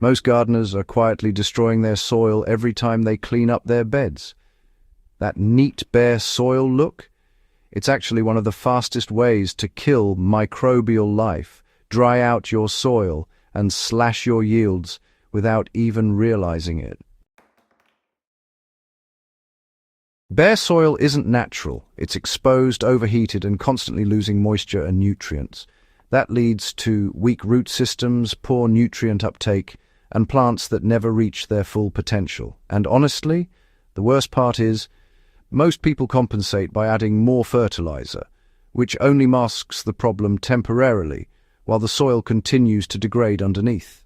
Most gardeners are quietly destroying their soil every time they clean up their beds. That neat, bare soil look? It's actually one of the fastest ways to kill microbial life, dry out your soil, and slash your yields without even realizing it. Bare soil isn't natural. It's exposed, overheated, and constantly losing moisture and nutrients. That leads to weak root systems, poor nutrient uptake, and plants that never reach their full potential. And honestly, the worst part is, most people compensate by adding more fertilizer, which only masks the problem temporarily, while the soil continues to degrade underneath.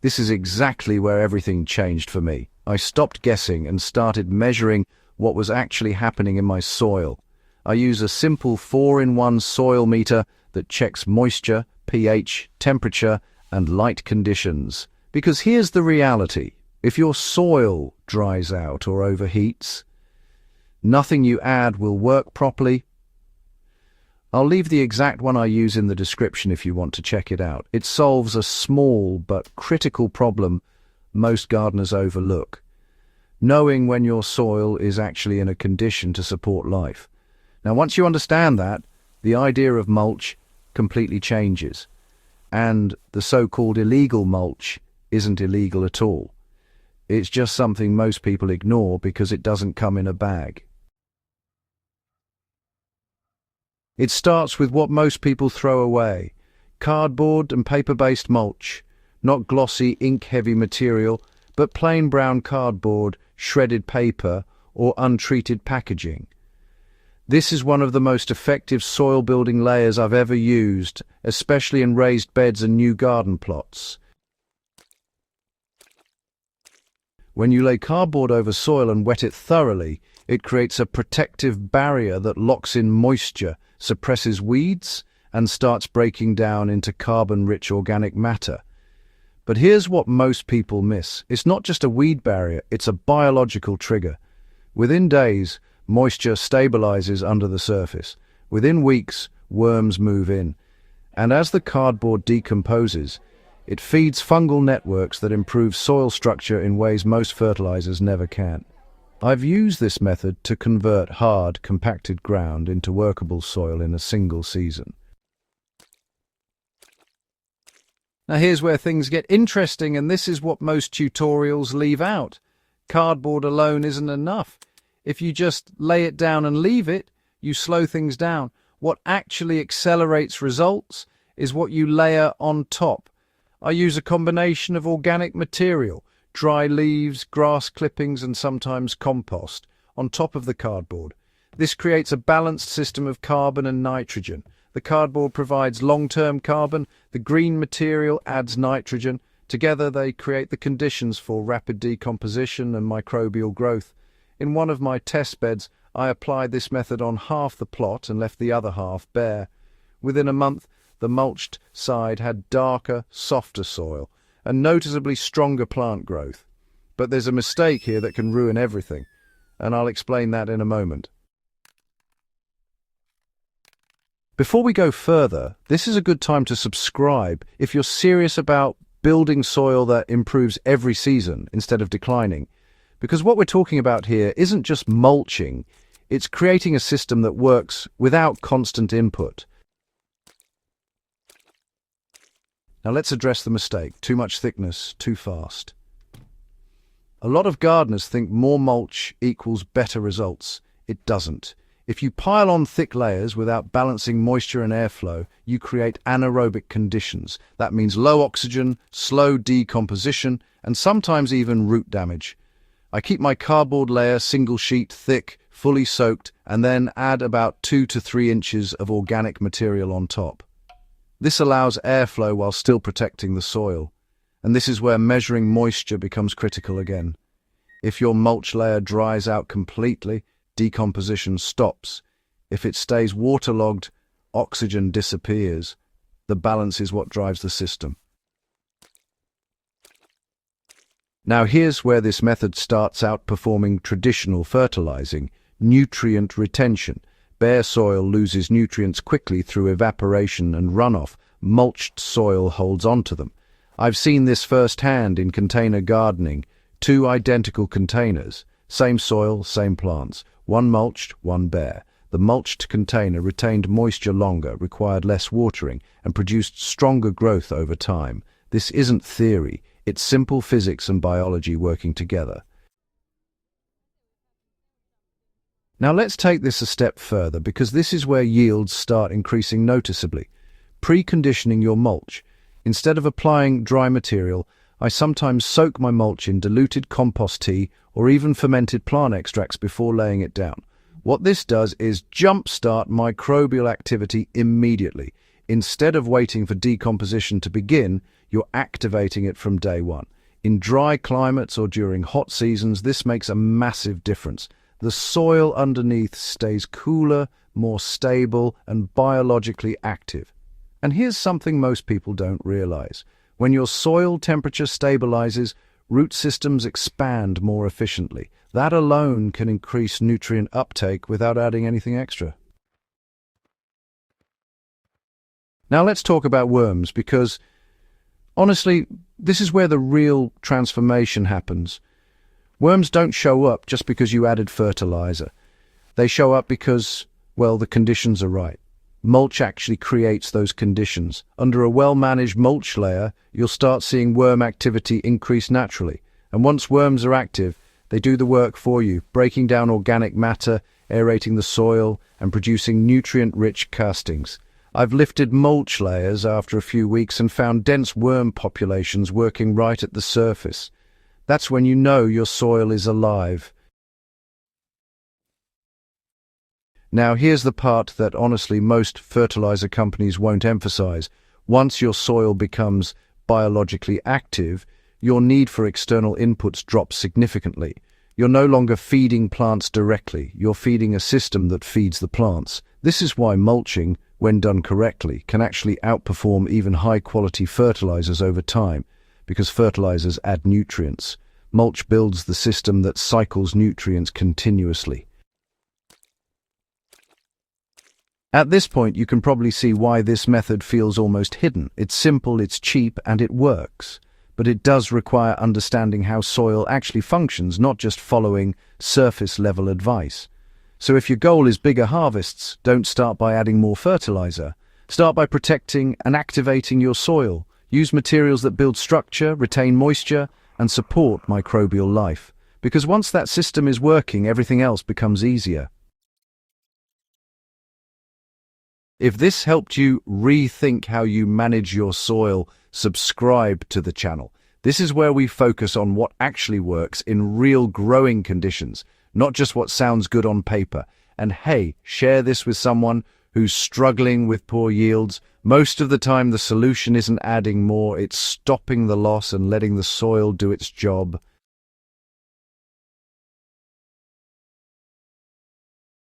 This is exactly where everything changed for me. I stopped guessing and started measuring what was actually happening in my soil. I use a simple 4-in-1 soil meter that checks moisture, pH, temperature, and light conditions. Because here's the reality. If your soil dries out or overheats, nothing you add will work properly. I'll leave the exact one I use in the description if you want to check it out. It solves a small but critical problem most gardeners overlook: knowing when your soil is actually in a condition to support life. Now, once you understand that, the idea of mulch completely changes. And the so-called illegal mulch isn't illegal at all. It's just something most people ignore because it doesn't come in a bag. It starts with what most people throw away: cardboard and paper-based mulch. Not glossy, ink-heavy material, but plain brown cardboard, shredded paper, or untreated packaging. This is one of the most effective soil-building layers I've ever used, especially in raised beds and new garden plots. When you lay cardboard over soil and wet it thoroughly, it creates a protective barrier that locks in moisture, suppresses weeds, and starts breaking down into carbon-rich organic matter. But here's what most people miss. It's not just a weed barrier, it's a biological trigger. Within days, moisture stabilizes under the surface. Within weeks, worms move in. And as the cardboard decomposes, it feeds fungal networks that improve soil structure in ways most fertilizers never can. I've used this method to convert hard, compacted ground into workable soil in a single season. Now here's where things get interesting, and this is what most tutorials leave out. Cardboard alone isn't enough. If you just lay it down and leave it, you slow things down. What actually accelerates results is what you layer on top. I use a combination of organic material, dry leaves, grass clippings, and sometimes compost, on top of the cardboard. This creates a balanced system of carbon and nitrogen. The cardboard provides long-term carbon, the green material adds nitrogen. Together they create the conditions for rapid decomposition and microbial growth. In one of my test beds, I applied this method on half the plot and left the other half bare. Within a month, the mulched side had darker, softer soil and noticeably stronger plant growth. But there's a mistake here that can ruin everything, and I'll explain that in a moment. Before we go further, this is a good time to subscribe if you're serious about building soil that improves every season instead of declining. Because what we're talking about here isn't just mulching, it's creating a system that works without constant input. Now let's address the mistake: too much thickness, too fast. A lot of gardeners think more mulch equals better results. It doesn't. If you pile on thick layers without balancing moisture and airflow, you create anaerobic conditions. That means low oxygen, slow decomposition, and sometimes even root damage. I keep my cardboard layer single sheet thick, fully soaked, and then add about 2 to 3 inches of organic material on top. This allows airflow while still protecting the soil. And this is where measuring moisture becomes critical again. If your mulch layer dries out completely, decomposition stops. If it stays waterlogged, oxygen disappears. The balance is what drives the system. Now here's where this method starts outperforming traditional fertilizing: nutrient retention. Bare soil loses nutrients quickly through evaporation and runoff. mulched soil holds onto them. I've seen this firsthand in container gardening. Two identical containers, same soil, same plants, one mulched, one bare. The mulched container retained moisture longer, required less watering, and produced stronger growth over time. This isn't theory, it's simple physics and biology working together. Now let's take this a step further, because this is where yields start increasing noticeably. Preconditioning your mulch. Instead of applying dry material, I sometimes soak my mulch in diluted compost tea or even fermented plant extracts before laying it down. What this does is jumpstart microbial activity immediately. Instead of waiting for decomposition to begin, you're activating it from day one. In dry climates or during hot seasons, this makes a massive difference. The soil underneath stays cooler, more stable, and biologically active. And here's something most people don't realize. When your soil temperature stabilizes, root systems expand more efficiently. That alone can increase nutrient uptake without adding anything extra. Now let's talk about worms, because honestly, this is where the real transformation happens. Worms don't show up just because you added fertilizer. They show up because, well, the conditions are right. Mulch actually creates those conditions. Under a well-managed mulch layer, you'll start seeing worm activity increase naturally. And once worms are active, they do the work for you, breaking down organic matter, aerating the soil, and producing nutrient-rich castings. I've lifted mulch layers after a few weeks and found dense worm populations working right at the surface. That's when you know your soil is alive. Now here's the part that honestly most fertilizer companies won't emphasize. Once your soil becomes biologically active, your need for external inputs drops significantly. You're no longer feeding plants directly, you're feeding a system that feeds the plants. This is why mulching, when done correctly, can actually outperform even high-quality fertilizers over time, because fertilizers add nutrients. Mulch builds the system that cycles nutrients continuously. At this point, you can probably see why this method feels almost hidden. It's simple, it's cheap, and it works. But it does require understanding how soil actually functions, not just following surface-level advice. So if your goal is bigger harvests, don't start by adding more fertilizer. Start by protecting and activating your soil. Use materials that build structure, retain moisture, and support microbial life. Because once that system is working, everything else becomes easier. If this helped you rethink how you manage your soil, subscribe to the channel. This is where we focus on what actually works in real growing conditions, not just what sounds good on paper. And hey, share this with someone who's struggling with poor yields. Most of the time, the solution isn't adding more, it's stopping the loss and letting the soil do its job.